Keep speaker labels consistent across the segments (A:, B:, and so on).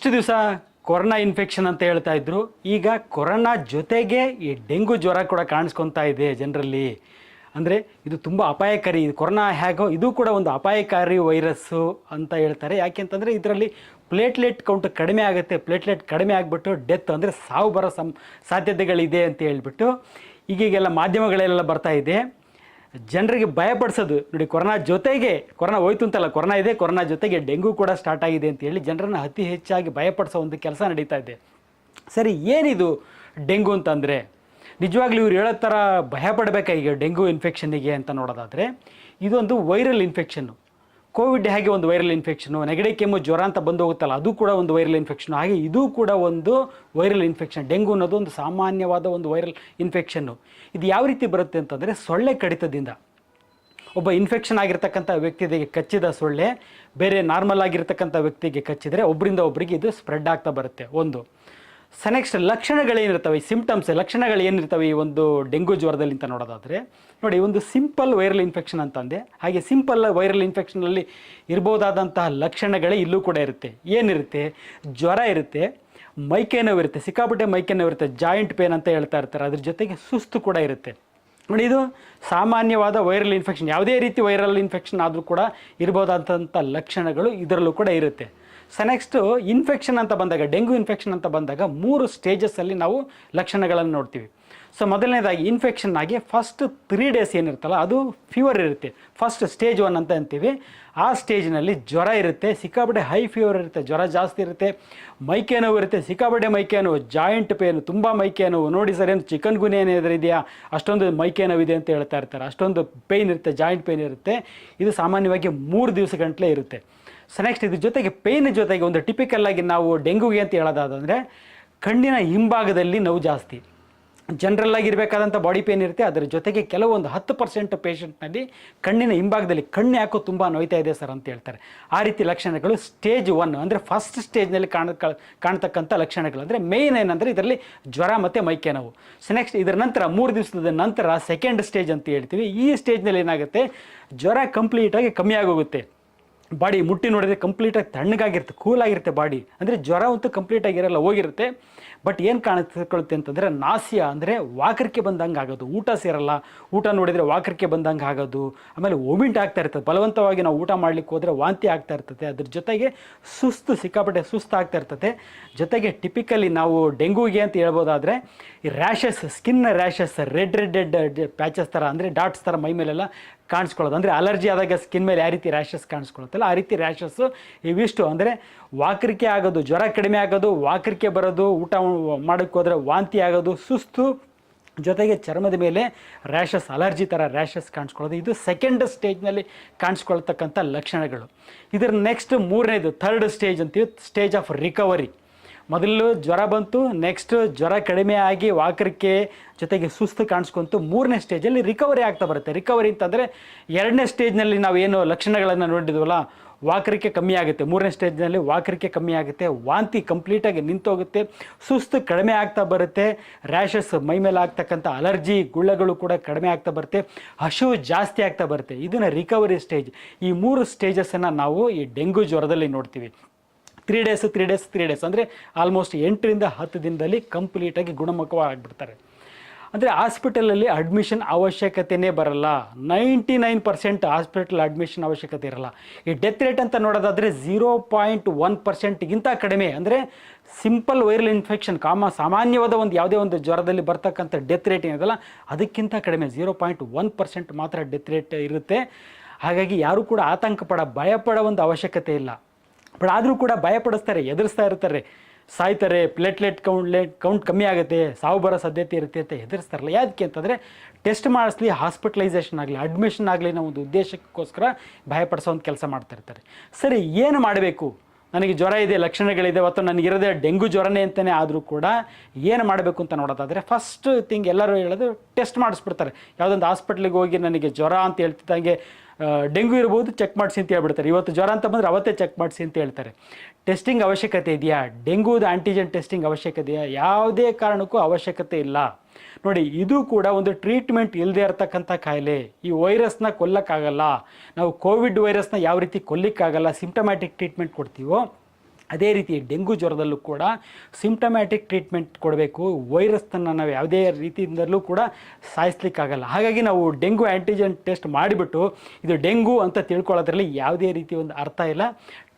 A: ಇಷ್ಟು ದಿವಸ corona infection ಅಂತ ಹೇಳ್ತಾ ಇದ್ರು. ಈಗ ಕೊರೋನಾ ಜೊತೆಗೆ ಈ ಡೆಂಗು ಜ್ವರ ಕೂಡ ಕಾಣಿಸ್ಕೊತಾ ಇದೆ ಜನರಲ್ಲಿ. ಅಂದರೆ ಇದು ತುಂಬ ಅಪಾಯಕಾರಿ. ಕೊರೋನಾ ಹೇಗೋ ಇದು ಕೂಡ ಒಂದು ಅಪಾಯಕಾರಿ ವೈರಸ್ಸು ಅಂತ ಹೇಳ್ತಾರೆ. ಯಾಕೆಂತಂದರೆ ಇದರಲ್ಲಿ ಪ್ಲೇಟ್ಲೆಟ್ ಕೌಂಟ್ ಕಡಿಮೆ ಆಗುತ್ತೆ. ಪ್ಲೇಟ್ಲೆಟ್ ಕಡಿಮೆ ಆಗಿಬಿಟ್ಟು ಡೆತ್ ಅಂದರೆ ಸಾವು ಬರೋ ಸಾಧ್ಯತೆಗಳಿದೆ ಅಂತ ಹೇಳ್ಬಿಟ್ಟು ಈಗೀಗೆಲ್ಲ ಮಾಧ್ಯಮಗಳೆಲ್ಲ ಬರ್ತಾ ಇದೆ. ಜನರಿಗೆ ಭಯಪಡಿಸೋದು ನೋಡಿ, ಕೊರೋನಾ ಜೊತೆಗೆ ಕೊರೋನಾ ಹೋಯ್ತು ಅಂತಲ್ಲ, ಕೊರೋನಾ ಇದೆ, ಕೊರೋನಾ ಜೊತೆಗೆ ಡೆಂಗು ಕೂಡ ಸ್ಟಾರ್ಟ್ ಆಗಿದೆ ಅಂತ ಹೇಳಿ ಜನರನ್ನು ಅತಿ ಹೆಚ್ಚಾಗಿ ಭಯಪಡಿಸೋ ಒಂದು ಕೆಲಸ ನಡೀತಾ ಇದೆ. ಸರಿ, ಏನಿದು ಡೆಂಗು ಅಂತಂದರೆ ನಿಜವಾಗ್ಲೂ ಇವ್ರು ಹೇಳೋ ಥರ ಭಯಪಡಬೇಕಾ ಈಗ ಡೆಂಗು ಇನ್ಫೆಕ್ಷನ್ನಿಗೆ ಅಂತ ನೋಡೋದಾದರೆ, ಇದೊಂದು ವೈರಲ್ ಇನ್ಫೆಕ್ಷನ್ನು. ಕೋವಿಡ್ ಹೇಗೆ ಒಂದು ವೈರಲ್ ಇನ್ಫೆಕ್ಷನು, ನೆಗಡಿ ಕೆಮ್ಮು ಜ್ವರ ಅಂತ ಬಂದು ಹೋಗುತ್ತಲ್ಲ, ಅದು ಕೂಡ ಒಂದು ವೈರಲ್ ಇನ್ಫೆಕ್ಷನು. ಹಾಗೆ ಇದು ಕೂಡ ಒಂದು ವೈರಲ್ ಇನ್ಫೆಕ್ಷನ್. ಡೆಂಗು ಅನ್ನೋದು ಒಂದು ಸಾಮಾನ್ಯವಾದ ಒಂದು ವೈರಲ್ ಇನ್ಫೆಕ್ಷನ್ನು. ಇದು ಯಾವ ರೀತಿ ಬರುತ್ತೆ ಅಂತಂದರೆ, ಸೊಳ್ಳೆ ಕಡಿತದಿಂದ ಒಬ್ಬ ಇನ್ಫೆಕ್ಷನ್ ಆಗಿರ್ತಕ್ಕಂಥ ವ್ಯಕ್ತಿಗೆ ಕಚ್ಚಿದ ಸೊಳ್ಳೆ ಬೇರೆ ನಾರ್ಮಲ್ ಆಗಿರ್ತಕ್ಕಂಥ ವ್ಯಕ್ತಿಗೆ ಕಚ್ಚಿದರೆ ಒಬ್ಬರಿಂದ ಒಬ್ಬರಿಗೆ ಇದು ಸ್ಪ್ರೆಡ್ ಆಗ್ತಾ ಬರುತ್ತೆ ಒಂದು. ನೆಕ್ಸ್ಟ್ ಲಕ್ಷಣಗಳೇನಿರ್ತವೆ, ಈ ಸಿಂಪ್ಟಮ್ಸ್ ಲಕ್ಷಣಗಳು ಏನಿರ್ತವೆ ಈ ಒಂದು ಡೆಂಗು ಜ್ವರದಲ್ಲಿ ಅಂತ ನೋಡೋದಾದರೆ, ನೋಡಿ, ಒಂದು ಸಿಂಪಲ್ ವೈರಲ್ ಇನ್ಫೆಕ್ಷನ್ ಅಂತಂದೆ. ಹಾಗೆ ಸಿಂಪಲ್ ವೈರಲ್ ಇನ್ಫೆಕ್ಷನಲ್ಲಿ ಇರ್ಬೋದಾದಂತಹ ಲಕ್ಷಣಗಳೇ ಇಲ್ಲೂ ಕೂಡ ಇರುತ್ತೆ. ಏನಿರುತ್ತೆ? ಜ್ವರ ಇರುತ್ತೆ, ಮೈಕೈ ನೋವು ಇರುತ್ತೆ, ಸಿಕ್ಕಾಪಟ್ಟೆ ಮೈಕೈ ನೋವು ಇರುತ್ತೆ, ಜಾಯಿಂಟ್ ಪೇನ್ ಅಂತ ಹೇಳ್ತಾ ಇರ್ತಾರೆ. ಅದ್ರ ಜೊತೆಗೆ ಸುಸ್ತು ಕೂಡ ಇರುತ್ತೆ. ನೋಡಿ, ಇದು ಸಾಮಾನ್ಯವಾದ ವೈರಲ್ ಇನ್ಫೆಕ್ಷನ್. ಯಾವುದೇ ರೀತಿ ವೈರಲ್ ಇನ್ಫೆಕ್ಷನ್ ಆದರೂ ಕೂಡ ಇರ್ಬೋದಾದಂಥ ಲಕ್ಷಣಗಳು ಇದರಲ್ಲೂ ಕೂಡ ಇರುತ್ತೆ. ನೆಕ್ಸ್ಟು ಇನ್ಫೆಕ್ಷನ್ ಅಂತ ಬಂದಾಗ, ಡೆಂಗು ಇನ್ಫೆಕ್ಷನ್ ಅಂತ ಬಂದಾಗ 3 ಸ್ಟೇಜಸ್ಸಲ್ಲಿ ನಾವು ಲಕ್ಷಣಗಳನ್ನು ನೋಡ್ತೀವಿ. ಮೊದಲನೇದಾಗಿ ಇನ್ಫೆಕ್ಷನ್ ಆಗಿ ಫಸ್ಟ್ 3 ಡೇಸ್ ಏನಿರುತ್ತಲ್ಲ ಅದು ಫೀವರ್ ಇರುತ್ತೆ. ಫಸ್ಟ್ ಸ್ಟೇಜ್ 1 ಅಂತ ಅಂತೀವಿ. ಆ ಸ್ಟೇಜ್ನಲ್ಲಿ ಜ್ವರ ಇರುತ್ತೆ, ಸಿಕ್ಕಾಪಟ್ಟೆ ಹೈ ಫೀವರ್ ಇರುತ್ತೆ, ಜ್ವರ ಜಾಸ್ತಿ ಇರುತ್ತೆ, ಮೈಕೈ ನೋವು ಇರುತ್ತೆ, ಸಿಕ್ಕಾಪಟ್ಟೆ ಮೈಕೈ ನೋವು, ಜಾಯಿಂಟ್ ಪೇನು, ತುಂಬ ಮೈಕೈ ನೋವು. ನೋಡಿ ಸರ್, ಏನು ಚಿಕನ್ ಗುನ್ಯ ಏನಾದರೂ ಇದೆಯಾ, ಅಷ್ಟೊಂದು ಮೈಕೈ ನೋವು ಇದೆ ಅಂತ ಹೇಳ್ತಾ ಇರ್ತಾರೆ. ಅಷ್ಟೊಂದು ಪೇಯ್ನ್ ಇರುತ್ತೆ, ಜಾಯಿಂಟ್ ಪೇಯ್ನ್ ಇರುತ್ತೆ. ಇದು ಸಾಮಾನ್ಯವಾಗಿ 3 ದಿವಸ ಗಂಟಲೆ ಇರುತ್ತೆ. ನೆಕ್ಸ್ಟ್ ಇದ್ರ ಜೊತೆಗೆ ಪೇಯ್ನ್ ಜೊತೆಗೆ ಒಂದು ಟಿಪಿಕಲ್ ಆಗಿ ನಾವು ಡೆಂಗುಗೆ ಅಂತ ಹೇಳೋದಾದರೆ ಕಣ್ಣಿನ ಹಿಂಭಾಗದಲ್ಲಿ ನೋವು ಜಾಸ್ತಿ. ಜನರಲ್ ಆಗಿರಬೇಕಾದಂಥ ಬಾಡಿ ಪೇನ್ ಇರುತ್ತೆ, ಅದರ ಜೊತೆಗೆ ಕೆಲವೊಂದು 10% ಪೇಷಂಟ್ನಲ್ಲಿ ಕಣ್ಣಿನ ಹಿಂಭಾಗದಲ್ಲಿ ಕಣ್ಣು ಯಾಕೋ ತುಂಬ ನೋಯ್ತಾ ಇದೆ ಸರ್ ಅಂತ ಹೇಳ್ತಾರೆ. ಆ ರೀತಿ ಲಕ್ಷಣಗಳು ಸ್ಟೇಜ್ 1 ಅಂದರೆ ಫಸ್ಟ್ ಸ್ಟೇಜ್ನಲ್ಲಿ ಕಾಣ್ತಕ್ಕಂಥ ಲಕ್ಷಣಗಳು. ಅಂದರೆ ಮೇಯ್ನ್ ಏನಂದರೆ ಇದರಲ್ಲಿ ಜ್ವರ ಮತ್ತು ಮೈಕೈ ನೋವು. ನೆಕ್ಸ್ಟ್ ಇದರ ನಂತರ 3 ದಿವಸದ ನಂತರ ಸೆಕೆಂಡ್ ಸ್ಟೇಜ್ ಅಂತ ಹೇಳ್ತೀವಿ. ಈ ಸ್ಟೇಜ್ನಲ್ಲಿ ಏನಾಗುತ್ತೆ, ಜ್ವರ ಕಂಪ್ಲೀಟಾಗಿ ಕಮ್ಮಿ ಆಗೋಗುತ್ತೆ. ಬಾಡಿ ಮುಟ್ಟಿ ನೋಡಿದರೆ ಕಂಪ್ಲೀಟಾಗಿ ತಣ್ಣಗಾಗಿರುತ್ತೆ, ಕೂಲಾಗಿರುತ್ತೆ ಬಾಡಿ. ಅಂದರೆ ಜ್ವರ ಅಂತೂ ಕಂಪ್ಲೀಟಾಗಿರಲ್ಲ, ಹೋಗಿರುತ್ತೆ. ಬಟ್ ಏನು ಕಾಣಿಸ್ಕೊಳ್ಳುತ್ತೆ ಅಂತಂದರೆ ನಾಸಿಯ ಅಂದರೆ ವಾಕರಿಕೆ ಬಂದಂಗೆ ಆಗೋದು, ಊಟ ಸೇರಲ್ಲ, ಊಟ ನೋಡಿದರೆ ವಾಕರಿಕೆ ಬಂದಂಗೆ ಆಗೋದು, ಆಮೇಲೆ ವೊಮಿಟ್ ಆಗ್ತಾ ಇರ್ತದೆ, ಬಲವಂತವಾಗಿ ನಾವು ಊಟ ಮಾಡಲಿಕ್ಕೆ ಹೋದರೆ ವಾಂತಿ ಆಗ್ತಾ ಇರ್ತದೆ. ಅದ್ರ ಜೊತೆಗೆ ಸುಸ್ತು, ಸಿಕ್ಕಾಪಟ್ಟೆ ಸುಸ್ತು ಆಗ್ತಾ ಇರ್ತದೆ. ಜೊತೆಗೆ ಟಿಪಿಕಲಿ ನಾವು ಡೆಂಗೂಗೆ ಅಂತ ಹೇಳ್ಬೋದಾದರೆ ಈ rashes, skin rashes, red patches ಥರ ಅಂದರೆ ಡಾಟ್ಸ್ ಥರ ಮೈ ಮೇಲೆಲ್ಲ ಕಾಣಿಸ್ಕೊಳ್ಳೋದು. ಅಂದರೆ ಅಲರ್ಜಿ ಆದಾಗ ಸ್ಕಿನ್ ಮೇಲೆ ಯಾವ ರೀತಿ ರ್ಯಾಷಸ್ ಕಾಣಿಸ್ಕೊಳ್ಳುತ್ತಲ್ಲ ಆ ರೀತಿ ರ್ಯಾಷಸ್ಸು ಇವಿಷ್ಟು. ಅಂದರೆ ವಾಕರಿಕೆ ಆಗೋದು, ಜ್ವರ ಕಡಿಮೆ ಆಗೋದು, ವಾಕರಿಕೆ ಬರೋದು, ಊಟ ಮಾಡೋಕ್ಕೆ ಹೋದರೆ ವಾಂತಿ ಆಗೋದು, ಸುಸ್ತು, ಜೊತೆಗೆ ಚರ್ಮದ ಮೇಲೆ ರ್ಯಾಷಸ್, ಅಲರ್ಜಿ ಥರ ರ್ಯಾಷಸ್ ಕಾಣಿಸ್ಕೊಳ್ಳೋದು. ಇದು ಸೆಕೆಂಡ್ ಸ್ಟೇಜ್ನಲ್ಲಿ ಕಾಣಿಸ್ಕೊಳ್ತಕ್ಕಂಥ ಲಕ್ಷಣಗಳು. ಇದರ ನೆಕ್ಸ್ಟ್ 3ನೇದು ಥರ್ಡ್ ಸ್ಟೇಜ್ ಅಂತೀವಿ, ಸ್ಟೇಜ್ ಆಫ್ ರಿಕವರಿ. ಮೊದಲು ಜ್ವರ ಬಂತು, ನೆಕ್ಸ್ಟ್ ಜ್ವರ ಕಡಿಮೆ ಆಗಿ ವಾಕರಿಕೆ ಜೊತೆಗೆ ಸುಸ್ತು ಕಾಣಿಸ್ಕೊಂತು, 3ನೇ ಸ್ಟೇಜಲ್ಲಿ ರಿಕವರಿ ಆಗ್ತಾ ಬರುತ್ತೆ. ರಿಕವರಿ ಅಂತಂದರೆ 2ನೇ ಸ್ಟೇಜ್ನಲ್ಲಿ ನಾವು ಏನು ಲಕ್ಷಣಗಳನ್ನು ನೋಡಿದ್ವಲ್ಲ, ವಾಕರಿಕೆ ಕಮ್ಮಿ ಆಗುತ್ತೆ. 3ನೇ ಸ್ಟೇಜ್ನಲ್ಲಿ ವಾಕರಿಕೆ ಕಮ್ಮಿ ಆಗುತ್ತೆ, ವಾಂತಿ ಕಂಪ್ಲೀಟಾಗಿ ನಿಂತೋಗುತ್ತೆ, ಸುಸ್ತು ಕಡಿಮೆ ಆಗ್ತಾ ಬರುತ್ತೆ, ರ್ಯಾಷಸ್ ಮೈ ಮೇಲೆ ಆಗ್ತಕ್ಕಂಥ ಅಲರ್ಜಿ ಗುಳ್ಳೆಗಳು ಕೂಡ ಕಡಿಮೆ ಆಗ್ತಾ ಬರುತ್ತೆ, ಹಸಿವು ಜಾಸ್ತಿ ಆಗ್ತಾ ಬರುತ್ತೆ. ಇದನ್ನು ರಿಕವರಿ ಸ್ಟೇಜ್. ಈ 3 ಸ್ಟೇಜಸ್ಸನ್ನು ನಾವು ಈ ಡೆಂಗು ಜ್ವರದಲ್ಲಿ ನೋಡ್ತೀವಿ. 3 ಡೇಸ್ ಅಂದರೆ ಆಲ್ಮೋಸ್ಟ್ 8ರಿಂದ 10 ದಿನದಲ್ಲಿ ಕಂಪ್ಲೀಟಾಗಿ ಗುಣಮುಖವಾಗಿಬಿಡ್ತಾರೆ. ಅಂದರೆ ಹಾಸ್ಪಿಟಲಲ್ಲಿ ಅಡ್ಮಿಷನ್ ಅವಶ್ಯಕತೆಯೇ ಬರಲ್ಲ. 99% ಹಾಸ್ಪಿಟಲ್ ಅಡ್ಮಿಷನ್ ಅವಶ್ಯಕತೆ ಇರಲ್ಲ. ಈ ಡೆತ್ ರೇಟ್ ಅಂತ ನೋಡೋದಾದರೆ 0.1%ಗಿಂತ ಕಡಿಮೆ. ಅಂದರೆ ಸಿಂಪಲ್ ವೈರಲ್ ಇನ್ಫೆಕ್ಷನ್ ಸಾಮಾನ್ಯವಾದ ಒಂದು ಯಾವುದೇ ಒಂದು ಜ್ವರದಲ್ಲಿ ಬರ್ತಕ್ಕಂಥ ಡೆತ್ ರೇಟ್ ಏನಿದೆಯಲ್ಲ ಅದಕ್ಕಿಂತ ಕಡಿಮೆ 0.1% ಮಾತ್ರ ಡೆತ್ ರೇಟ್ ಇರುತ್ತೆ. ಹಾಗಾಗಿ ಯಾರೂ ಕೂಡ ಭಯಪಡೋ ಒಂದು ಅವಶ್ಯಕತೆ ಇಲ್ಲ. ಬಟ್ ಆದರೂ ಕೂಡ ಭಯಪಡಿಸ್ತಾರೆ, ಎದುರಿಸ್ತಾ ಇರ್ತಾರೆ, ಸಾಯ್ತಾರೆ, ಪ್ಲೇಟ್ಲೆಟ್ ಕೌಂಟ್ ಕಮ್ಮಿ ಆಗುತ್ತೆ, ಸಾವು ಬರೋ ಸಾಧ್ಯತೆ ಇರುತ್ತೆ ಅಂತ ಎದುರಿಸ್ತಾರಲ್ಲ. ಯಾಕೆ ಅಂತಂದರೆ ಟೆಸ್ಟ್ ಮಾಡಿಸ್ಲಿ, ಹಾಸ್ಪಿಟಲೈಸೇಷನ್ ಆಗಲಿ, ಅಡ್ಮಿಷನ್ ಆಗಲಿ ಅನ್ನೋ ಒಂದು ಉದ್ದೇಶಕ್ಕೋಸ್ಕರ ಭಯಪಡಿಸೋ ಒಂದು ಕೆಲಸ ಮಾಡ್ತಾ ಇರ್ತಾರೆ. ಸರಿ, ಏನು ಮಾಡಬೇಕು? ನನಗೆ ಜ್ವರ ಇದೆ, ಲಕ್ಷಣಗಳಿದೆ, ಅಥವಾ ನನಗಿರೋದೇ ಡೆಂಗು ಜ್ವರನೇ ಅಂತಲೇ ಆದರೂ ಕೂಡ ಏನು ಮಾಡಬೇಕು ಅಂತ ನೋಡೋದಾದರೆ ಫಸ್ಟ್ ಥಿಂಗ್ ಎಲ್ಲರೂ ಹೇಳೋದು ಟೆಸ್ಟ್ ಮಾಡಿಸ್ಬಿಡ್ತಾರೆ. ಯಾವುದೊಂದು ಹಾಸ್ಪಿಟ್ಲಿಗೆ ಹೋಗಿ ನನಗೆ ಜ್ವರ ಅಂತ ಹೇಳ್ತಿದ್ದಂಗೆ ಡೆಂಗು ಇರ್ಬೋದು, ಚೆಕ್ ಮಾಡಿಸಿ ಅಂತ ಹೇಳ್ಬಿಡ್ತಾರೆ. ಇವತ್ತು ಜ್ವರ ಅಂತ ಬಂದರೆ ಅವತ್ತೇ ಚೆಕ್ ಮಾಡಿಸಿ ಅಂತ ಹೇಳ್ತಾರೆ. ಟೆಸ್ಟಿಂಗ್ ಅವಶ್ಯಕತೆ ಇದೆಯಾ? ಡೆಂಗೂದು ಆಂಟಿಜೆನ್ ಟೆಸ್ಟಿಂಗ್ ಅವಶ್ಯಕತೆ ಇದೆಯಾ? ಯಾವುದೇ ಕಾರಣಕ್ಕೂ ಅವಶ್ಯಕತೆ ಇಲ್ಲ. ನೋಡಿ, ಇದು ಕೂಡ ಒಂದು ಟ್ರೀಟ್ಮೆಂಟ್ ಇಲ್ಲದೆ ಇರತಕ್ಕಂಥ ಕಾಯಿಲೆ. ಈ ವೈರಸ್ನ ಕೊಲ್ಲಕ್ಕಾಗಲ್ಲ. ನಾವು ಕೋವಿಡ್ ವೈರಸ್ನ ಯಾವ ರೀತಿ ಕೊಲ್ಲಿಕ್ಕಾಗಲ್ಲ, ಸಿಂಪ್ಟಮ್ಯಾಟಿಕ್ ಟ್ರೀಟ್ಮೆಂಟ್ ಕೊಡ್ತೀವೋ ಅದೇ ರೀತಿ ಡೆಂಗು ಜ್ವರದಲ್ಲೂ ಕೂಡ ಸಿಂಪ್ಟಮ್ಯಾಟಿಕ್ ಟ್ರೀಟ್ಮೆಂಟ್ ಕೊಡಬೇಕು. ವೈರಸ್ಸನ್ನು ನಾವು ಯಾವುದೇ ರೀತಿಯಿಂದಲೂ ಕೂಡ ಸಾಯಿಸ್ಲಿಕ್ಕಾಗಲ್ಲ. ಹಾಗಾಗಿ ನಾವು ಡೆಂಗು ಆ್ಯಂಟಿಜೆನ್ ಟೆಸ್ಟ್ ಮಾಡಿಬಿಟ್ಟು ಇದು ಡೆಂಗು ಅಂತ ತಿಳ್ಕೊಳ್ಳೋದ್ರಲ್ಲಿ ಯಾವುದೇ ರೀತಿ ಒಂದು ಅರ್ಥ ಇಲ್ಲ.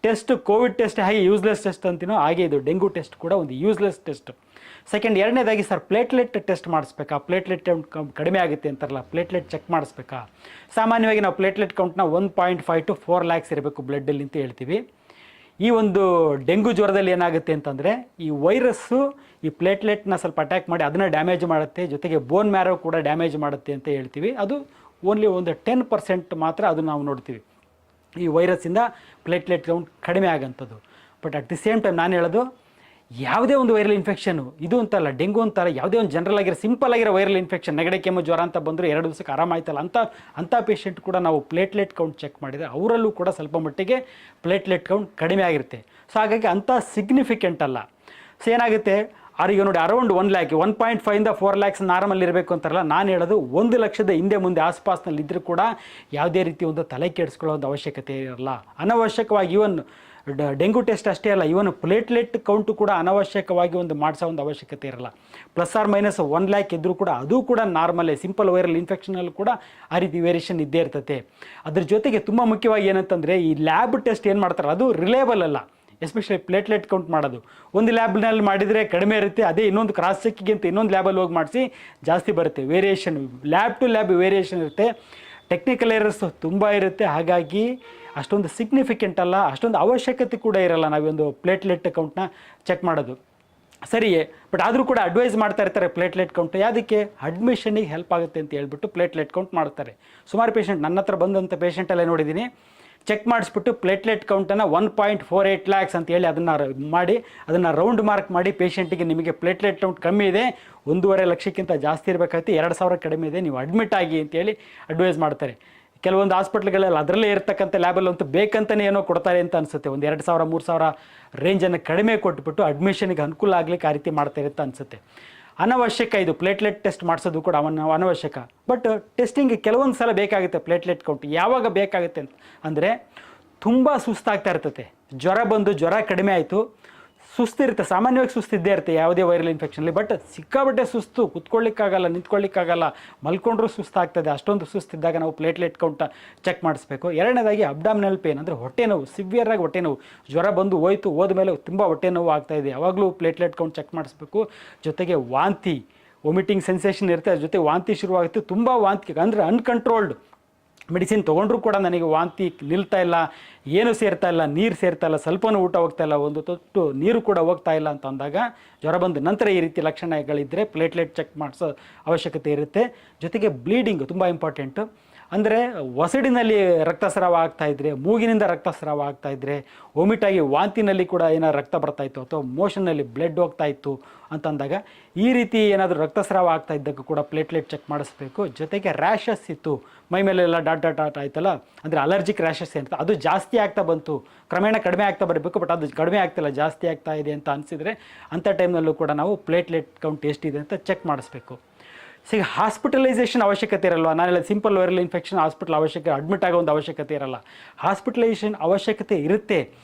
A: ಟೆಸ್ಟ್ ಕೋವಿಡ್ ಟೆಸ್ಟ್ ಹಾಗೆ ಯೂಸ್ಲೆಸ್ ಟೆಸ್ಟ್ ಅಂತೀನೋ ಹಾಗೆ ಇದು ಡೆಂಗು ಟೆಸ್ಟ್ ಕೂಡ ಒಂದು ಯೂಸ್ಲೆಸ್ ಟೆಸ್ಟ್. ಸೆಕೆಂಡ್, ಎರಡನೇದಾಗಿ ಸರ್ ಪ್ಲೇಟ್ಲೆಟ್ ಟೆಸ್ಟ್ ಮಾಡಿಸ್ಬೇಕಾ, ಪ್ಲೇಟ್ಲೆಟ್ ಕಡಿಮೆ ಆಗುತ್ತೆ ಅಂತಾರಲ್ಲ, ಪ್ಲೇಟ್ಲೆಟ್ ಚೆಕ್ ಮಾಡಿಸ್ಬೇಕಾ. ಸಾಮಾನ್ಯವಾಗಿ ನಾವು ಪ್ಲೇಟ್ಲೆಟ್ ಕೌಂಟ್ನ 1.5 to 4 lakhs ಇರಬೇಕು ಬ್ಲಡ್ಡಲ್ಲಿ ಅಂತ ಹೇಳ್ತೀವಿ. ಈ ಒಂದು ಡೆಂಗು ಜ್ವರದಲ್ಲಿ ಏನಾಗುತ್ತೆ ಅಂತಂದರೆ ಈ ವೈರಸ್ಸು ಈ ಪ್ಲೇಟ್ಲೆಟ್ನ ಸ್ವಲ್ಪ ಅಟ್ಯಾಕ್ ಮಾಡಿ ಅದನ್ನು ಡ್ಯಾಮೇಜ್ ಮಾಡುತ್ತೆ, ಜೊತೆಗೆ ಬೋನ್ ಮ್ಯಾರೋ ಕೂಡ ಡ್ಯಾಮೇಜ್ ಮಾಡುತ್ತೆ ಅಂತ ಹೇಳ್ತೀವಿ. ಅದು ಓನ್ಲಿ ಒಂದು 10% ಮಾತ್ರ ಅದು ನಾವು ನೋಡ್ತೀವಿ ಈ ವೈರಸ್ಸಿಂದ ಪ್ಲೇಟ್ಲೆಟ್ ಕೌಂಟ್ ಕಡಿಮೆ ಆಗೋಂಥದ್ದು. But at the same time ನಾನು ಹೇಳೋದು, ಯಾವುದೇ ಒಂದು ವೈರಲ್ ಇನ್ಫೆಕ್ಷನು, ಇದು ಅಂತಲ್ಲ ಡೆಂಗು ಅಂತಲ್ಲ, ಯಾವುದೇ ಒಂದು ಜನರಲ್ ಆಗಿರೋ ಸಿಂಪಲ್ ಆಗಿರೋ ವೈರಲ್ ಇನ್ಫೆಕ್ಷನ್, ನೆಗಡಿ ಕೆಮ್ಮು ಜ್ವರ ಅಂತ ಬಂದರೂ 2 ದಿವಸಕ್ಕೆ ಆರಾಮಾಯ್ತಲ್ಲ ಅಂಥ ಪೇಷಂಟ್ ಕೂಡ ನಾವು ಪ್ಲೇಟ್ಲೆಟ್ ಕೌಂಟ್ ಚೆಕ್ ಮಾಡಿದರೆ ಅವರಲ್ಲೂ ಕೂಡ ಸ್ವಲ್ಪ ಮಟ್ಟಿಗೆ ಪ್ಲೇಟ್ಲೆಟ್ ಕೌಂಟ್ ಕಡಿಮೆ ಆಗಿರುತ್ತೆ. ಸೊ ಹಾಗಾಗಿ ಅಂಥ ಸಿಗ್ನಿಫಿಕೆಂಟ್ ಅಲ್ಲ. ಸೊ ಏನಾಗುತ್ತೆ, ಈಗ ನೋಡಿ around 1 lakh 1.5 to 4 lakhs normal ಇರಬೇಕು ಅಂತಾರಲ್ಲ, ನಾನು ಹೇಳೋದು 1 ಲಕ್ಷದ ಹಿಂದೆ ಮುಂದೆ ಆಸ್ಪಾಸ್ನಲ್ಲಿ ಇದ್ದರೂ ಕೂಡ ಯಾವುದೇ ರೀತಿ ಒಂದು ತಲೆ ಕೆಡಿಸ್ಕೊಳ್ಳೋ ಒಂದು ಅವಶ್ಯಕತೆ ಇರಲ್ಲ. ಅನವಶ್ಯಕವಾಗಿ ಇವನ್ ಡೆಂಗು ಟೆಸ್ಟ್ ಅಷ್ಟೇ ಅಲ್ಲ, ಇವನು ಪ್ಲೇಟ್ಲೆಟ್ ಕೌಂಟು ಕೂಡ ಅನವಶ್ಯಕವಾಗಿ ಒಂದು ಮಾಡಿಸೋ ಒಂದು ಅವಶ್ಯಕತೆ ಇರಲ್ಲ. ±1 lakh ಇದ್ದರೂ ಕೂಡ ಅದು ಕೂಡ ನಾರ್ಮಲೇ, ಸಿಂಪಲ್ ವೈರಲ್ ಇನ್ಫೆಕ್ಷನಲ್ಲಿ ಕೂಡ ಆ ರೀತಿ ವೇರಿಯೇಷನ್ ಇದ್ದೇ ಇರ್ತದೆ. ಅದ್ರ ಜೊತೆಗೆ ತುಂಬ ಮುಖ್ಯವಾಗಿ ಏನಂತಂದರೆ ಈ ಲ್ಯಾಬ್ ಟೆಸ್ಟ್ ಏನು ಮಾಡ್ತಾರೆ ಅದು ರಿಲೇಬಲ್ ಅಲ್ಲ. ಎಸ್ಪೆಷಲಿ ಪ್ಲೇಟ್ಲೆಟ್ ಕೌಂಟ್ ಮಾಡೋದು ಒಂದು ಲ್ಯಾಬ್ನಲ್ಲಿ ಮಾಡಿದರೆ ಕಡಿಮೆ ಇರುತ್ತೆ, ಅದೇ ಇನ್ನೊಂದು ಕ್ರಾಸ್ ಚೆಕ್ಕಿಗೆ ಅಂತ ಇನ್ನೊಂದು ಲ್ಯಾಬಲ್ಲಿ ಹೋಗಿ ಮಾಡಿಸಿ ಜಾಸ್ತಿ ಬರುತ್ತೆ. Variation lab to lab variation ಇರುತ್ತೆ, ಟೆಕ್ನಿಕಲ್ ಏರರ್ಸ್ ತುಂಬ ಇರುತ್ತೆ. ಹಾಗಾಗಿ ಅಷ್ಟೊಂದು ಸಿಗ್ನಿಫಿಕೆಂಟ್ ಅಲ್ಲ, ಅಷ್ಟೊಂದು ಅವಶ್ಯಕತೆ ಕೂಡ ಇರಲ್ಲ ನಾವೊಂದು ಪ್ಲೇಟ್ಲೆಟ್ ಕೌಂಟ್ನ ಚೆಕ್ ಮಾಡೋದು. ಸರಿಯೇ, ಬಟ್ ಆದರೂ ಕೂಡ ಅಡ್ವೈಸ್ ಮಾಡ್ತಾ ಇರ್ತಾರೆ ಪ್ಲೇಟ್ಲೆಟ್ ಕೌಂಟ್ ಯಾವುದಕ್ಕೆ, ಅಡ್ಮಿಷನಿಗೆ ಹೆಲ್ಪ್ ಆಗುತ್ತೆ ಅಂತ ಹೇಳ್ಬಿಟ್ಟು ಪ್ಲೇಟ್ಲೆಟ್ ಕೌಂಟ್ ಮಾಡ್ತಾರೆ. ಸುಮಾರು ಪೇಷಂಟ್ ನನ್ನ ಹತ್ರ ಬಂದಂಥ ಪೇಷಂಟೆಲ್ಲ ನೋಡಿದ್ದೀನಿ, ಚೆಕ್ ಮಾಡಿಸ್ಬಿಟ್ಟು ಪ್ಲೇಟ್ಲೆಟ್ ಕೌಂಟನ್ನು 1.48 lakhs ಅಂತ ಹೇಳಿ ಅದನ್ನು ರೌಂಡ್ ಮಾರ್ಕ್ ಮಾಡಿ ಪೇಷಂಟಿಗೆ ನಿಮಗೆ ಪ್ಲೇಟ್ಲೆಟ್ ಕೌಂಟ್ ಕಮ್ಮಿ ಇದೆ, 1.5 ಲಕ್ಷಕ್ಕಿಂತ ಜಾಸ್ತಿ ಇರಬೇಕಾಗುತ್ತೆ, 2,000 ಕಡಿಮೆ ಇದೆ, ನೀವು ಅಡ್ಮಿಟ್ ಆಗಿ ಅಂತೇಳಿ ಅಡ್ವೈಸ್ ಮಾಡ್ತಾರೆ. ಕೆಲವೊಂದು ಹಾಸ್ಪಿಟ್ಲ್ಗಳಲ್ಲಿ ಅದರಲ್ಲೇ ಇರ್ತಕ್ಕಂಥ ಲ್ಯಾಬಲ್ಲಿ ಅಂತೂ ಬೇಕಂತಲೇ ಏನೋ ಕೊಡ್ತಾರೆ ಅಂತ ಅನಿಸುತ್ತೆ, ಒಂದು 2,000-3,000 ರೇಂಜನ್ನು ಕಡಿಮೆ ಕೊಟ್ಬಿಟ್ಟು ಅಡ್ಮಿಷನ್ಗೆ ಅನುಕೂಲ ಆಗಲಿಕ್ಕೆ ಆ ರೀತಿ ಮಾಡ್ತಾರೆ ಅಂತ ಅನಿಸುತ್ತೆ. ಅನವಶ್ಯಕ ಇದು ಪ್ಲೇಟ್ಲೆಟ್ ಟೆಸ್ಟ್ ಮಾಡಿಸೋದು ಕೂಡ ಅನವಶ್ಯಕ. ಬಟ್ ಟೆಸ್ಟಿಂಗ್ ಕೆಲವೊಂದು ಸಲ ಬೇಕಾಗುತ್ತೆ ಪ್ಲೇಟ್ಲೆಟ್ ಕೌಂಟ್. ಯಾವಾಗ ಬೇಕಾಗುತ್ತೆ ಅಂದರೆ ತುಂಬ ಸುಸ್ತಾಗ್ತಾ ಇರ್ತದೆ, ಜ್ವರ ಕಡಿಮೆ ಆಯಿತು, ಸುಸ್ತಿರುತ್ತೆ, ಸಾಮಾನ್ಯವಾಗಿ ಸುಸ್ತಿದ್ದೇ ಇರುತ್ತೆ ಯಾವುದೇ ವೈರಲ್ ಇನ್ಫೆಕ್ಷನಲ್ಲಿ. ಬಟ್ ಸಿಕ್ಕಾಬಟ್ಟೆ ಸುಸ್ತು, ಕುತ್ಕೊಳ್ಳಿಕ್ಕಾಗಲ್ಲ, ನಿಂತ್ಕೊಳ್ಳಿಕ್ಕಾಗಲ್ಲ, ಮಲ್ಕೊಂಡ್ರೂ ಸುಸ್ತಾಗ್ತದೆ. ಅಷ್ಟೊಂದು ಸುಸ್ತಿದ್ದಾಗ ನಾವು ಪ್ಲೇಟ್ಲೆಟ್ ಕೌಂಟ ಚೆಕ್ ಮಾಡಿಸ್ಬೇಕು. ಎರಡನೇದಾಗಿ ಅಬ್ಡಾಮಿನಲ್ ಪೇನ್ ಅಂದರೆ ಹೊಟ್ಟೆ ನೋವು, ಸಿವಿಯರಾಗಿ ಹೊಟ್ಟೆ ನೋವು, ಜ್ವರ ಬಂದು ಹೋದ್ಮೇಲೆ ತುಂಬ ಹೊಟ್ಟೆ ನೋವು ಆಗ್ತಾಯಿದೆ, ಯಾವಾಗಲೂ ಪ್ಲೇಟ್ಲೆಟ್ ಕೌಂಟ್ ಚೆಕ್ ಮಾಡಿಸ್ಬೇಕು. ಜೊತೆಗೆ ವಾಂತಿ, ವಾಮಿಟಿಂಗ್ ಸೆನ್ಸೇಷನ್ ಇರುತ್ತೆ, ಅದ್ರ ಜೊತೆ ವಾಂತಿ ಶುರುವಾಗುತ್ತೆ, ತುಂಬ ವಾಂತಿ ಅಂದರೆ ಅನ್ಕಂಟ್ರೋಲ್ಡ್. ಮೆಡಿಸಿನ್ ತೊಗೊಂಡ್ರೂ ಕೂಡ ನನಗೆ ವಾಂತಿ ನಿಲ್ತಾ ಇಲ್ಲ, ಏನು ಸೇರ್ತಾ ಇಲ್ಲ, ನೀರು ಸೇರ್ತಾ ಇಲ್ಲ, ಸ್ವಲ್ಪನೂ ಊಟ ಹೋಗ್ತಾ ಇಲ್ಲ, ಒಂದು ತೊಟ್ಟು ನೀರು ಕೂಡ ಹೋಗ್ತಾ ಇಲ್ಲ ಅಂತ ಅಂದಾಗ, ಜ್ವರ ಬಂದ ನಂತರ ಈ ರೀತಿ ಲಕ್ಷಣಗಳಿದ್ದರೆ ಪ್ಲೇಟ್ಲೆಟ್ ಚೆಕ್ ಮಾಡಿಸೋ ಅವಶ್ಯಕತೆ ಇರುತ್ತೆ. ಜೊತೆಗೆ ಬ್ಲೀಡಿಂಗ್ ತುಂಬ ಇಂಪಾರ್ಟೆಂಟು. ಅಂದರೆ ಒಸಡಿನಲ್ಲಿ ರಕ್ತಸ್ರಾವ ಆಗ್ತಾಯಿದ್ರೆ, ಮೂಗಿನಿಂದ ರಕ್ತಸ್ರಾವ ಆಗ್ತಾಯಿದ್ರೆ, ವಾಮಿಟಾಗಿ ವಾಂತಿನಲ್ಲಿ ಕೂಡ ಏನಾದ್ರು ರಕ್ತ ಬರ್ತಾಯಿತ್ತು ಅಥವಾ ಮೋಷನ್ನಲ್ಲಿ ಬ್ಲಡ್ ಹೋಗ್ತಾಯಿತ್ತು ಅಂತಂದಾಗ, ಈ ರೀತಿ ಏನಾದರೂ ರಕ್ತಸ್ರಾವ ಆಗ್ತಾ ಇದ್ದಾಗ ಕೂಡ ಪ್ಲೇಟ್ಲೆಟ್ ಚೆಕ್ ಮಾಡಿಸ್ಬೇಕು. ಜೊತೆಗೆ ರ್ಯಾಷಸ್ ಇತ್ತು, ಮೈ ಮೇಲೆಲ್ಲ ಡಾಟ್ ಆಯ್ತಲ್ಲ, ಅಂದರೆ ಅಲರ್ಜಿಕ್ ರ್ಯಾಷಸ್ ಅಂತ, ಅದು ಜಾಸ್ತಿ ಆಗ್ತಾ ಬಂತು, ಕ್ರಮೇಣ ಕಡಿಮೆ ಆಗ್ತಾ ಬರಬೇಕು, ಬಟ್ ಅದು ಕಡಿಮೆ ಆಗ್ತಿಲ್ಲ, ಜಾಸ್ತಿ ಆಗ್ತಾ ಇದೆ ಅಂತ ಅನಿಸಿದರೆ ಅಂಥ ಟೈಮ್ನಲ್ಲೂ ಕೂಡ ನಾವು ಪ್ಲೇಟ್ಲೆಟ್ ಕೌಂಟ್ ಎಷ್ಟಿದೆ ಅಂತ ಚೆಕ್ ಮಾಡಿಸ್ಬೇಕು. ಸೊ ಈಗ ಹಾಸ್ಪಿಟಲೈಸೇಷನ್ ಅವಶ್ಯಕತೆ ಇರಲ್ವ, ನಾನೆಲ್ಲ simple viral infection hospital admit ಆಗೋ ಒಂದು ಅವಶ್ಯಕತೆ ಇರಲ್ಲ. ಹಾಸ್ಪಿಟಲೈಸೇಷನ್ ಅವಶ್ಯಕತೆ ಇರುತ್ತೆ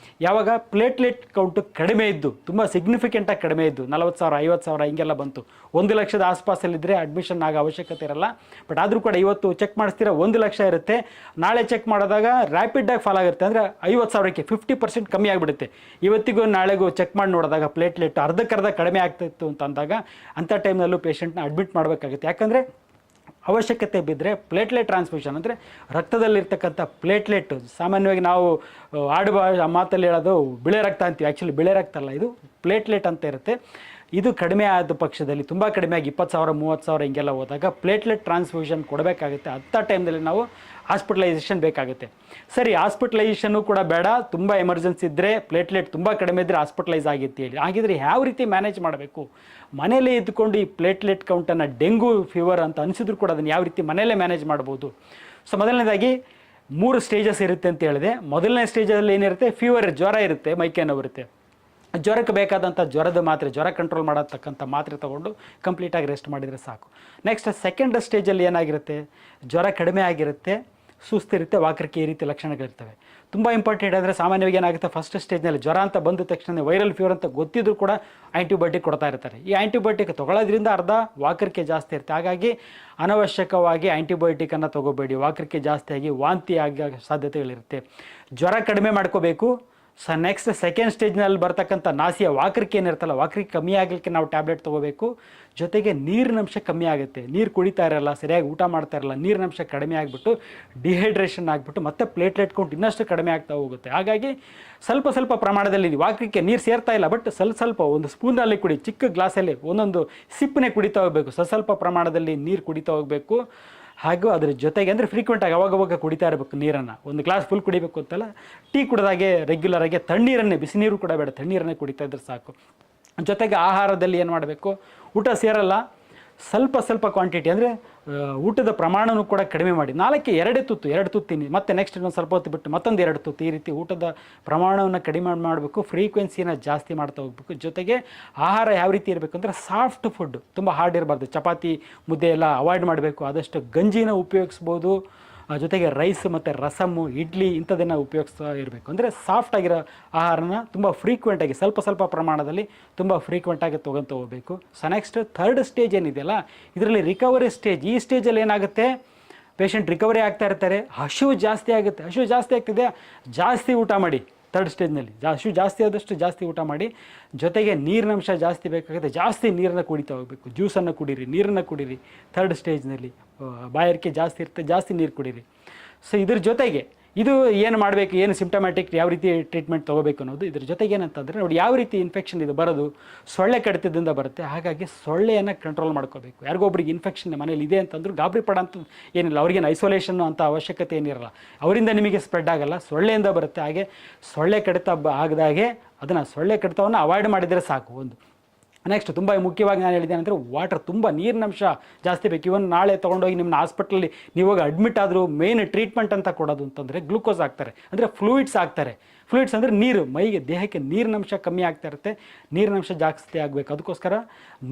A: ಯಾವಾಗ ಪ್ಲೇಟ್ಲೆಟ್ ಕೌಂಟು ಕಡಿಮೆ ಇದ್ದು, ತುಂಬ ಸಿಗ್ನಿಫಿಕೆಂಟಾಗಿ ಕಡಿಮೆ ಇದ್ದು, 40,000 50,000 ಹಿಂಗೆಲ್ಲ ಬಂತು, 1 ಲಕ್ಷದ ಆಸ್ಪಾಸಲ್ಲಿದ್ದರೆ ಅಡ್ಮಿಷನ್ ಆಗೋ ಅವಶ್ಯಕತೆ ಇರಲ್ಲ. ಬಟ್ ಆದರೂ ಕೂಡ ಇವತ್ತು ಚೆಕ್ ಮಾಡಿಸ್ತೀರ 1 ಲಕ್ಷ ಇರುತ್ತೆ, ನಾಳೆ ಚೆಕ್ ಮಾಡಿದಾಗ ರ್ಯಾಪಿಡಾಗಿ ಫಾಲ್ ಆಗುತ್ತೆ, ಅಂದರೆ 50,000ಕ್ಕೆ 50% ಕಮ್ಮಿ ಆಗಿಬಿಡುತ್ತೆ. ಇವತ್ತಿಗೂ ನಾಳೆಗೂ ಚೆಕ್ ಮಾಡಿ ನೋಡಿದಾಗ ಪ್ಲೇಟ್ಲೆಟ್ ಅರ್ಧಕ್ಕರ್ಧ ಕಡಿಮೆ ಆಗ್ತಾಯಿತ್ತು ಅಂತ ಅಂದಾಗ ಅಂಥ ಟೈಮ್ನಲ್ಲೂ ಪೇಷಂಟ್ನ ಅಡ್ಮಿಟ್ ಮಾಡಬೇಕಾಗುತ್ತೆ. ಯಾಕಂದರೆ ಅವಶ್ಯಕತೆ ಬಿದ್ದರೆ ಪ್ಲೇಟ್ಲೆಟ್ ಟ್ರಾನ್ಸ್ಫ್ಯೂಷನ್ ಅಂದರೆ ರಕ್ತದಲ್ಲಿರ್ತಕ್ಕಂಥ ಪ್ಲೇಟ್ಲೆಟ್, ಸಾಮಾನ್ಯವಾಗಿ ನಾವು ಮಾತಲ್ಲಿ ಹೇಳೋದು ಬಿಳೆ ರಕ್ತ ಅಂತೀವಿ, ಆ್ಯಕ್ಚುಲಿ ಬಿಳೆ ರಕ್ತ ಅಲ್ಲ, ಇದು ಪ್ಲೇಟ್ಲೆಟ್ ಅಂತ ಇರುತ್ತೆ. ಇದು ಕಡಿಮೆ ಆದ ಪಕ್ಷದಲ್ಲಿ, ತುಂಬ ಕಡಿಮೆ ಆಗಿ 20,000 30,000 ಹಿಂಗೆಲ್ಲ ಹೋದಾಗ ಪ್ಲೇಟ್ಲೆಟ್ ಟ್ರಾನ್ಸ್ಫ್ಯೂಷನ್ ಕೊಡಬೇಕಾಗುತ್ತೆ. ಅಂಥ ಟೈಮ್ನಲ್ಲಿ ನಾವು ಹಾಸ್ಪಿಟಲೈಸೇಷನ್ ಬೇಕಾಗುತ್ತೆ. ಸರಿ, ಹಾಸ್ಪಿಟಲೈಸೇಷನ್ನು ಕೂಡ ಬೇಡ, ತುಂಬ ಎಮರ್ಜೆನ್ಸಿ ಇದ್ದರೆ, ಪ್ಲೇಟ್ಲೆಟ್ ತುಂಬ ಕಡಿಮೆ ಇದ್ದರೆ ಹಾಸ್ಪಿಟಲೈಸ್ ಆಗಿತ್ತು ಹೇಳಿ. ಹಾಗಿದ್ರೆ ಯಾವ ರೀತಿ ಮ್ಯಾನೇಜ್ ಮಾಡಬೇಕು? ಮನೇಲೇ ಇದ್ದುಕೊಂಡು ಈ ಪ್ಲೇಟ್ಲೆಟ್ ಕೌಂಟನ್ನು ಡೆಂಗು ಫೀವರ್ ಅಂತ ಅನಿಸಿದ್ರು ಕೂಡ ಅದನ್ನು ಯಾವ ರೀತಿ ಮನೆಯಲ್ಲೇ ಮ್ಯಾನೇಜ್ ಮಾಡ್ಬೋದು? ಸೊ ಮೊದಲನೇದಾಗಿ 3 ಸ್ಟೇಜಸ್ ಇರುತ್ತೆ ಅಂತ ಹೇಳಿದೆ. ಮೊದಲನೇ ಸ್ಟೇಜಲ್ಲಿ ಏನಿರುತ್ತೆ, ಫೀವರ್, ಜ್ವರ ಇರುತ್ತೆ, ಮೈಕೈ ನೋವು ಇರುತ್ತೆ. ಜ್ವರಕ್ಕೆ ಬೇಕಾದಂಥ ಜ್ವರದ ಮಾತ್ರೆ, ಜ್ವರ ಕಂಟ್ರೋಲ್ ಮಾಡತಕ್ಕಂಥ ಮಾತ್ರೆ ತೊಗೊಂಡು ಕಂಪ್ಲೀಟಾಗಿ ರೆಸ್ಟ್ ಮಾಡಿದರೆ ಸಾಕು. ನೆಕ್ಸ್ಟ್ ಸೆಕೆಂಡ್ ಸ್ಟೇಜಲ್ಲಿ ಏನಾಗಿರುತ್ತೆ, ಜ್ವರ ಕಡಿಮೆ ಆಗಿರುತ್ತೆ, ಸುಸ್ತಿರುತ್ತೆ, ವಾಕರಿಕೆ ಈ ರೀತಿ ಲಕ್ಷಣಗಳಿರ್ತವೆ. ತುಂಬ ಇಂಪಾರ್ಟೆಂಟ್ ಅಂದರೆ ಸಾಮಾನ್ಯವಾಗಿ ಏನಾಗುತ್ತೆ, ಫಸ್ಟ್ ಸ್ಟೇಜ್ನಲ್ಲಿ ಜ್ವರ ಅಂತ ಬಂದ ತಕ್ಷಣ ವೈರಲ್ ಫೀವರ್ ಅಂತ ಗೊತ್ತಿದ್ರು ಕೂಡ ಆ್ಯಂಟಿಬಯೋಟಿಕ್ ಕೊಡ್ತಾ ಇರ್ತಾರೆ. ಈ ಆ್ಯಂಟಿಬಯೋಟಿಕ್ ತೊಗೊಳ್ಳೋದ್ರಿಂದ ಅರ್ಧ ವಾಕರಿಕೆ ಜಾಸ್ತಿ ಇರುತ್ತೆ. ಹಾಗಾಗಿ ಅನವಶ್ಯಕವಾಗಿ ಆ್ಯಂಟಿಬಯೋಟಿಕನ್ನು ತೊಗೋಬೇಡಿ. ವಾಕರಿಕೆ ಜಾಸ್ತಿಯಾಗಿ ವಾಂತಿ ಆಗೋ ಸಾಧ್ಯತೆಗಳಿರುತ್ತೆ. ಜ್ವರ ಕಡಿಮೆ ಮಾಡ್ಕೋಬೇಕು. ನೆಕ್ಸ್ಟ್ ಸೆಕೆಂಡ್ ಸ್ಟೇಜ್ನಲ್ಲಿ ಬರ್ತಕ್ಕಂಥ ನಾಸಿಯ ವಾಕರಿಕೆ ಏನಿರ್ತಲ್ಲ, ವಾಕರಿಕೆ ಕಮ್ಮಿ ಆಗಲಿಕ್ಕೆ ನಾವು ಟ್ಯಾಬ್ಲೆಟ್ ತೊಗೋಬೇಕು. ಜೊತೆಗೆ ನೀರಿನಂಶ ಕಮ್ಮಿ ಆಗುತ್ತೆ. ನೀರು ಕುಡಿತಾ ಇರಲ್ಲ, ಸರಿಯಾಗಿ ಊಟ ಮಾಡ್ತಾ ಇರಲ್ಲ, ನೀರಿನಂಶ ಕಡಿಮೆ ಆಗಿಬಿಟ್ಟು ಡಿಹೈಡ್ರೇಷನ್ ಆಗಿಬಿಟ್ಟು ಮತ್ತೆ ಪ್ಲೇಟ್ಲೆಟ್ ಕೌಂಟ್ ಇನ್ನಷ್ಟು ಕಡಿಮೆ ಆಗ್ತಾ ಹೋಗುತ್ತೆ. ಹಾಗಾಗಿ ಸ್ವಲ್ಪ ಸ್ವಲ್ಪ ಪ್ರಮಾಣದಲ್ಲಿ ವಾಕರಿಕೆ ನೀರು ಸೇರ್ತಾ ಇಲ್ಲ, ಬಟ್ ಸ್ವಲ್ಪ ಒಂದು ಸ್ಪೂನಲ್ಲಿ ಕುಡಿ, ಚಿಕ್ಕ ಗ್ಲಾಸಲ್ಲಿ ಒಂದೊಂದು ಸಿಪ್ಪನೆ ಕುಡಿತಾ ಹೋಗಬೇಕು. ಸ್ವಲ್ಪ ಪ್ರಮಾಣದಲ್ಲಿ ನೀರು ಕುಡಿತಾ ಹೋಗಬೇಕು. ಹಾಗೂ ಅದ್ರ ಜೊತೆಗೆ ಅಂದರೆ ಫ್ರೀಕ್ವೆಂಟಾಗಿ ಅವಾಗವಾಗ ಕುಡಿತಾ ಇರಬೇಕು ನೀರನ್ನು. ಒಂದು ಗ್ಲಾಸ್ ಫುಲ್ ಕುಡಿಬೇಕು ಅಂತಲ್ಲ, ಟೀ ಕುಡಿದಾಗೆ ರೆಗ್ಯುಲರಾಗಿ ತಣ್ಣೀರನ್ನೇ, ಬಿಸಿ ನೀರು ಕೂಡ ಬೇಡ, ತಣ್ಣೀರನ್ನೇ ಕುಡಿತಾ ಇದ್ರೆ ಸಾಕು. ಜೊತೆಗೆ ಆಹಾರದಲ್ಲಿ ಏನು ಮಾಡಬೇಕು, ಊಟ ಸೇರಲ್ಲ, ಸ್ವಲ್ಪ ಕ್ವಾಂಟಿಟಿ ಅಂದರೆ ಊಟದ ಪ್ರಮಾಣನೂ ಕೂಡ ಕಡಿಮೆ ಮಾಡಿ. 4ಕ್ಕೆ 2 ತುತ್ತು ತಿನ್ನಿ, ಮತ್ತೆ ನೆಕ್ಸ್ಟ್ ಇನ್ನೊಂದು ಸ್ವಲ್ಪ ಹೊತ್ತು ಬಿಟ್ಟು ಮತ್ತೊಂದು 2 ತುತ್ತು, ಈ ರೀತಿ ಊಟದ ಪ್ರಮಾಣವನ್ನು ಕಡಿಮೆ ಮಾಡಬೇಕು. ಫ್ರೀಕ್ವೆನ್ಸಿನ ಜಾಸ್ತಿ ಮಾಡ್ತಾ ಹೋಗ್ಬೇಕು. ಜೊತೆಗೆ ಆಹಾರ ಯಾವ ರೀತಿ ಇರಬೇಕು ಅಂದರೆ ಸಾಫ್ಟ್ ಫುಡ್, ತುಂಬ ಹಾರ್ಡ್ ಇರಬಾರ್ದು. ಚಪಾತಿ ಮುದ್ದೆ ಎಲ್ಲ ಅವಾಯ್ಡ್ ಮಾಡಬೇಕು. ಆದಷ್ಟು ಗಂಜಿನ ಉಪಯೋಗಿಸ್ಬೋದು. ಜೊತೆಗೆ ರೈಸ್ ಮತ್ತು ರಸಮ್ಮು, ಇಡ್ಲಿ ಇಂಥದ್ದನ್ನು ಉಪಯೋಗಿಸ್ತಾ ಇರಬೇಕು. ಅಂದರೆ ಸಾಫ್ಟಾಗಿರೋ ಆಹಾರನ ತುಂಬ ಫ್ರೀಕ್ವೆಂಟಾಗಿ ಸ್ವಲ್ಪ ಪ್ರಮಾಣದಲ್ಲಿ ತುಂಬ ಫ್ರೀಕ್ವೆಂಟಾಗಿ ತೊಗೊತ ಹೋಗಬೇಕು. ನೆಕ್ಸ್ಟ್ ಥರ್ಡ್ ಸ್ಟೇಜ್ ಏನಿದೆಯಲ್ಲ, ಇದರಲ್ಲಿ ರಿಕವರಿ ಸ್ಟೇಜ್. ಈ ಸ್ಟೇಜಲ್ಲಿ ಏನಾಗುತ್ತೆ, ಪೇಷಂಟ್ ರಿಕವರಿ ಆಗ್ತಾ ಇರ್ತಾರೆ, ಹಸಿವು ಜಾಸ್ತಿ ಆಗುತ್ತೆ. ಹಸಿವು ಜಾಸ್ತಿ ಆಗ್ತಿದೆ, ಜಾಸ್ತಿ ಊಟ ಮಾಡಿ. ಥರ್ಡ್ ಸ್ಟೇಜ್ನಲ್ಲಿ ಹಸಿವು ಜಾಸ್ತಿ ಆದಷ್ಟು ಜಾಸ್ತಿ ಊಟ ಮಾಡಿ. ಜೊತೆಗೆ ನೀರಿನಂಶ ಜಾಸ್ತಿ ಬೇಕಾಗುತ್ತೆ, ಜಾಸ್ತಿ ನೀರನ್ನು ಕುಡಿತಾ ಹೋಗಬೇಕು. ಜ್ಯೂಸನ್ನು ಕುಡೀರಿ, ನೀರನ್ನು ಕುಡೀರಿ. ಥರ್ಡ್ ಸ್ಟೇಜ್ನಲ್ಲಿ ಬಾಯಾರಿಕೆ ಜಾಸ್ತಿ ಇರುತ್ತೆ, ಜಾಸ್ತಿ ನೀರು ಕುಡೀರಿ. ಸೊ ಇದ್ರ ಜೊತೆಗೆ ಇದು ಏನು ಮಾಡಬೇಕು, ಏನು ಸಿಂಪ್ಟಮ್ಯಾಟಿಕ್, ಯಾವ ರೀತಿ ಟ್ರೀಟ್ಮೆಂಟ್ ತೊಗೋಬೇಕು ಅನ್ನೋದು. ಇದ್ರ ಜೊತೆಗೆ ಏನಂತಂದರೆ ನೋಡಿ, ಯಾವ ರೀತಿ ಇನ್ಫೆಕ್ಷನ್ ಇದು ಬರೋದು, ಸೊಳ್ಳೆ ಕಡಿತದಿಂದ ಬರುತ್ತೆ. ಹಾಗಾಗಿ ಸೊಳ್ಳೆಯನ್ನು ಕಂಟ್ರೋಲ್ ಮಾಡ್ಕೋಬೇಕು. ಯಾರಿಗೊಬ್ರಿಗೆ ಇನ್ಫೆಕ್ಷನ್ ಮನೇಲಿ ಇದೆ ಅಂತಂದ್ರೂ ಗಾಬರಿ ಪಡೋಂಥ ಏನಿಲ್ಲ, ಅವ್ರಿಗೇನು ಐಸೋಲೇಷನ್ ಅಂತ ಅವಶ್ಯಕತೆ ಏನಿರಲ್ಲ. ಅವರಿಂದ ನಿಮಗೆ ಸ್ಪ್ರೆಡ್ ಆಗಲ್ಲ, ಸೊಳ್ಳೆಯಿಂದ ಬರುತ್ತೆ. ಹಾಗೆ ಸೊಳ್ಳೆ ಕಡಿತ ಆಗದಾಗೆ ಅದನ್ನು ಸೊಳ್ಳೆ ಕಡಿತವನ್ನು ಅವಾಯ್ಡ್ ಮಾಡಿದರೆ ಸಾಕು. ಒಂದು ನೆಕ್ಸ್ಟ್ ತುಂಬ ಮುಖ್ಯವಾಗಿ ನಾನು ಹೇಳಿದ್ದೇನೆ ಅಂದರೆ ವಾಟರ್, ತುಂಬ ನೀರಿನಂಶ ಜಾಸ್ತಿ ಬೇಕು. ಇವನ್ ನಾಳೆ ತೊಗೊಂಡೋಗಿ ನಿಮ್ಮನ್ನ ಹಾಸ್ಪಿಟ್ಲಲ್ಲಿ ನೀವಾಗ ಅಡ್ಮಿಟ್ ಆದರೂ ಮೇನ್ ಟ್ರೀಟ್ಮೆಂಟ್ ಅಂತ ಕೊಡೋದು ಅಂತಂದರೆ ಗ್ಲೂಕೋಸ್ ಹಾಕ್ತಾರೆ, ಅಂದರೆ ಫ್ಲೂಯಿಡ್ಸ್ ಹಾಕ್ತಾರೆ. ಫ್ಲೂಯಿಡ್ಸ್ ಅಂದರೆ ನೀರು, ಮೈಗೆ ದೇಹಕ್ಕೆ ನೀರಿನಂಶ ಕಮ್ಮಿ ಆಗ್ತಾ ಇರುತ್ತೆ, ನೀರಿನಂಶ ಜಾಸ್ತಿ ಆಗಬೇಕು. ಅದಕ್ಕೋಸ್ಕರ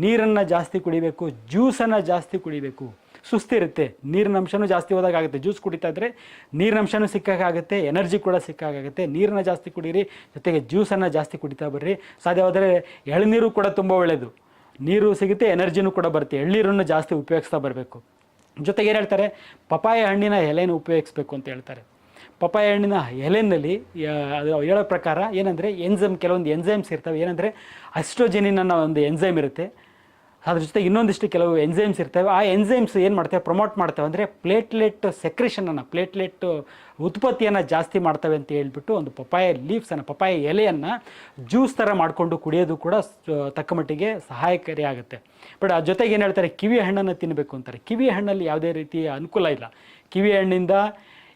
A: ನೀರನ್ನು ಜಾಸ್ತಿ ಕುಡಿಬೇಕು, ಜ್ಯೂಸನ್ನು ಜಾಸ್ತಿ ಕುಡಿಬೇಕು. ಸುಸ್ತಿರುತ್ತೆ, ನೀರಿನಂಶನೂ ಜಾಸ್ತಿ ಹೋದಾಗುತ್ತೆ. ಜ್ಯೂಸ್ ಕುಡಿತಾ ಇದ್ದರೆ ನೀರಿನಂಶನೂ ಸಿಕ್ಕಾಗುತ್ತೆ, ಎನರ್ಜಿ ಕೂಡ ಸಿಕ್ಕಾಗುತ್ತೆ. ನೀರನ್ನ ಜಾಸ್ತಿ ಕುಡೀರಿ, ಜೊತೆಗೆ ಜ್ಯೂಸನ್ನು ಜಾಸ್ತಿ ಕುಡಿತಾ ಬರ್ರಿ. ಸಾಧ್ಯವಾದರೆ ಎಳನೀರು ಕೂಡ ತುಂಬ ಒಳ್ಳೆಯದು, ನೀರು ಸಿಗುತ್ತೆ, ಎನರ್ಜಿನೂ ಕೂಡ ಬರುತ್ತೆ. ಎಳ್ನೀರನ್ನು ಜಾಸ್ತಿ ಉಪಯೋಗಿಸ್ತಾ ಬರಬೇಕು. ಜೊತೆಗೆ ಏನು ಹೇಳ್ತಾರೆ, ಪಪಾಯ ಹಣ್ಣಿನ ಎಲೆಯನ್ನು ಉಪಯೋಗಿಸ್ಬೇಕು ಅಂತ ಹೇಳ್ತಾರೆ. ಪಪಾಯ ಹಣ್ಣಿನ ಎಲೆಯಲ್ಲಿ ಅದು ಹೇಳೋ ಪ್ರಕಾರ ಏನಂದರೆ ಕೆಲವೊಂದು ಎನ್ಸೈಮ್ಸ್ ಇರ್ತವೆ. ಏನಂದರೆ ಅಸ್ಟ್ರೋಜೆನಿನ್ ಅನ್ನೋ ಒಂದು ಎನ್ಸೈಮ್ ಇರುತ್ತೆ, ಅದ್ರ ಜೊತೆ ಇನ್ನೊಂದಿಷ್ಟು ಕೆಲವು ಎನ್ಸೈಮ್ಸ್ ಇರ್ತವೆ. ಆ ಎನ್ಸೈಮ್ಸ್ ಏನು ಮಾಡ್ತವೆ, ಪ್ರಮೋಟ್ ಮಾಡ್ತವೆ ಅಂದರೆ ಪ್ಲೇಟ್ಲೆಟ್ ಸೆಕ್ರೇಷನನ್ನು, ಪ್ಲೇಟ್ಲೆಟ್ ಉತ್ಪತ್ತಿಯನ್ನು ಜಾಸ್ತಿ ಮಾಡ್ತವೆ ಅಂತ ಹೇಳ್ಬಿಟ್ಟು ಒಂದು ಪಪಾಯ ಲೀವ್ಸನ್ನು, ಪಪಾಯ ಎಲೆಯನ್ನು ಜ್ಯೂಸ್ ಥರ ಮಾಡಿಕೊಂಡು ಕುಡಿಯೋದು ಕೂಡ ತಕ್ಕ ಮಟ್ಟಿಗೆ ಸಹಾಯಕಾರಿ ಆಗುತ್ತೆ. ಬಟ್ ಅದ್ರ ಜೊತೆಗೆ ಏನು ಹೇಳ್ತಾರೆ, ಕಿವಿ ಹಣ್ಣನ್ನು ತಿನ್ನಬೇಕು ಅಂತಾರೆ. ಕಿವಿ ಹಣ್ಣಲ್ಲಿ ಯಾವುದೇ ರೀತಿಯ ಅನುಕೂಲ ಇಲ್ಲ. ಕಿವಿ ಹಣ್ಣಿಂದ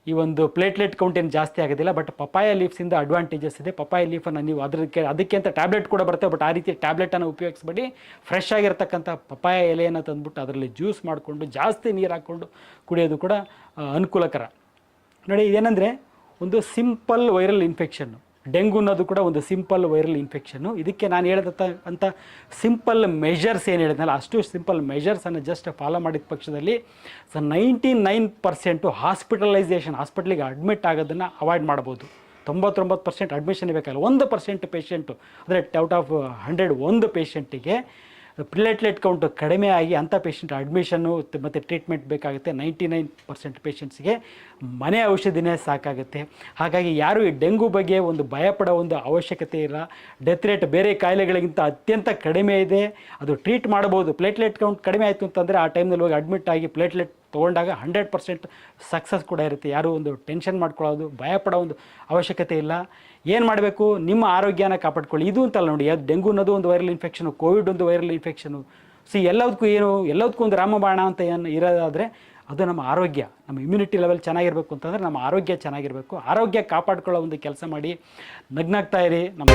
A: ಈ ಒಂದು ಪ್ಲೇಟ್ಲೆಟ್ ಕೌಂಟ್ ಏನು ಜಾಸ್ತಿ ಆಗೋದಿಲ್ಲ. ಬಟ್ ಪಪಾಯ ಲೀವ್ಸಿಂದ ಅಡ್ವಾಂಟೇಜಸ್ ಇದೆ. ಪಪಾಯ ಲೀಫನ್ನು ನೀವು ಅದಕ್ಕೆ ಅಂತ ಟ್ಯಾಬ್ಲೆಟ್ ಕೂಡ ಬರುತ್ತೆ, ಬಟ್ ಆ ರೀತಿ ಟ್ಯಾಬ್ಲೆಟನ್ನು ಉಪಯೋಗಿಸ್ಬೇಡಿ. ಫ್ರೆಶ್ ಆಗಿರ್ತಕ್ಕಂಥ ಪಪಾಯ ಎಲೆಯನ್ನು ತಂದುಬಿಟ್ಟು ಅದರಲ್ಲಿ ಜ್ಯೂಸ್ ಮಾಡಿಕೊಂಡು ಜಾಸ್ತಿ ನೀರು ಹಾಕ್ಕೊಂಡು ಕುಡಿಯೋದು ಕೂಡ ಅನುಕೂಲಕರ. ನೋಡಿ, ಇದೇನೆಂದರೆ ಒಂದು ಸಿಂಪಲ್ ವೈರಲ್ ಇನ್ಫೆಕ್ಷನ್ನು. ಡೆಂಗು ಅನ್ನೋದು ಕೂಡ ಒಂದು ಸಿಂಪಲ್ ವೈರಲ್ ಇನ್ಫೆಕ್ಷನ್ನು. ಇದಕ್ಕೆ ನಾನು ಹೇಳಿದಂಥ ಸಿಂಪಲ್ ಮೆಷರ್ಸ್ ಏನು ಹೇಳಿದ್ನಲ್ಲ, ಅಷ್ಟು ಸಿಂಪಲ್ ಮೆಷರ್ಸನ್ನು ಜಸ್ಟ್ ಫಾಲೋ ಮಾಡಿದ ಪಕ್ಷದಲ್ಲಿ 99% ಹಾಸ್ಪಿಟಲಿಗೆ ಅಡ್ಮಿಟ್ ಆಗೋದನ್ನು ಅವಾಯ್ಡ್ ಮಾಡ್ಬೋದು. 99% ಅಡ್ಮಿಷನ್ ಬೇಕಾಗಿಲ್ಲ. 1% ಪೇಷಂಟು ಅಂದರೆ ಔಟ್ ಆಫ್ 100 ಒಂದು ಪೇಷಂಟಿಗೆ ಪ್ಲೇಟ್ಲೆಟ್ ಕೌಂಟು ಕಡಿಮೆ ಆಗಿ ಅಂಥ ಪೇಷಂಟ್ ಅಡ್ಮಿಷನ್ನು ಮತ್ತು ಟ್ರೀಟ್ಮೆಂಟ್ ಬೇಕಾಗುತ್ತೆ. 99% ಪೇಷಂಟ್ಸ್ಗೆ ಮನೆ ಔಷಧಿನೇ ಸಾಕಾಗುತ್ತೆ. ಹಾಗಾಗಿ ಯಾರು ಈ ಡೆಂಗು ಬಗ್ಗೆ ಒಂದು ಭಯಪಡೋ ಒಂದು ಅವಶ್ಯಕತೆ ಇಲ್ಲ. ಡೆತ್ ರೇಟ್ ಬೇರೆ ಕಾಯಿಲೆಗಳಿಗಿಂತ ಅತ್ಯಂತ ಕಡಿಮೆ ಇದೆ. ಅದು ಟ್ರೀಟ್ ಮಾಡ್ಬೋದು. ಪ್ಲೇಟ್ಲೆಟ್ ಕೌಂಟ್ ಕಡಿಮೆ ಆಯಿತು ಅಂತಂದರೆ ಆ ಟೈಮ್ನಲ್ಲಿ ಹೋಗಿ ಅಡ್ಮಿಟ್ ಆಗಿ ಪ್ಲೇಟ್ಲೆಟ್ ತೊಗೊಂಡಾಗ 100% ಸಕ್ಸಸ್ ಕೂಡ ಇರುತ್ತೆ. ಯಾರೂ ಒಂದು ಟೆನ್ಷನ್ ಮಾಡ್ಕೊಳ್ಳೋದು, ಭಯಪಡೋ ಒಂದು ಅವಶ್ಯಕತೆ ಇಲ್ಲ. ಏನು ಮಾಡಬೇಕು, ನಿಮ್ಮ ಆರೋಗ್ಯನ ಕಾಪಾಡ್ಕೊಳ್ಳಿ. ಇದು ಅಂತಲ್ಲ ನೋಡಿ, ಡೆಂಗು ಅನ್ನೋದು ಒಂದು ವೈರಲ್ ಇನ್ಫೆಕ್ಷನು, ಕೋವಿಡ್ ಒಂದು ವೈರಲ್ ಇನ್ಫೆಕ್ಷನು. ಎಲ್ಲದಕ್ಕೂ ಒಂದು ರಾಮಬಾಣ ಅಂತ ಏನು ಇರೋದಾದರೆ ಅದು ನಮ್ಮ ಆರೋಗ್ಯ, ನಮ್ಮ ಇಮ್ಯುನಿಟಿ ಲೆವೆಲ್ ಚೆನ್ನಾಗಿರಬೇಕು ಅಂತಂದರೆ ನಮ್ಮ ಆರೋಗ್ಯ ಚೆನ್ನಾಗಿರಬೇಕು. ಆರೋಗ್ಯ ಕಾಪಾಡ್ಕೊಳ್ಳೋ ಒಂದು ಕೆಲಸ ಮಾಡಿ. ನಗ್ನಾಗ್ತಾ ಇರಿ. ನಮ್ಮ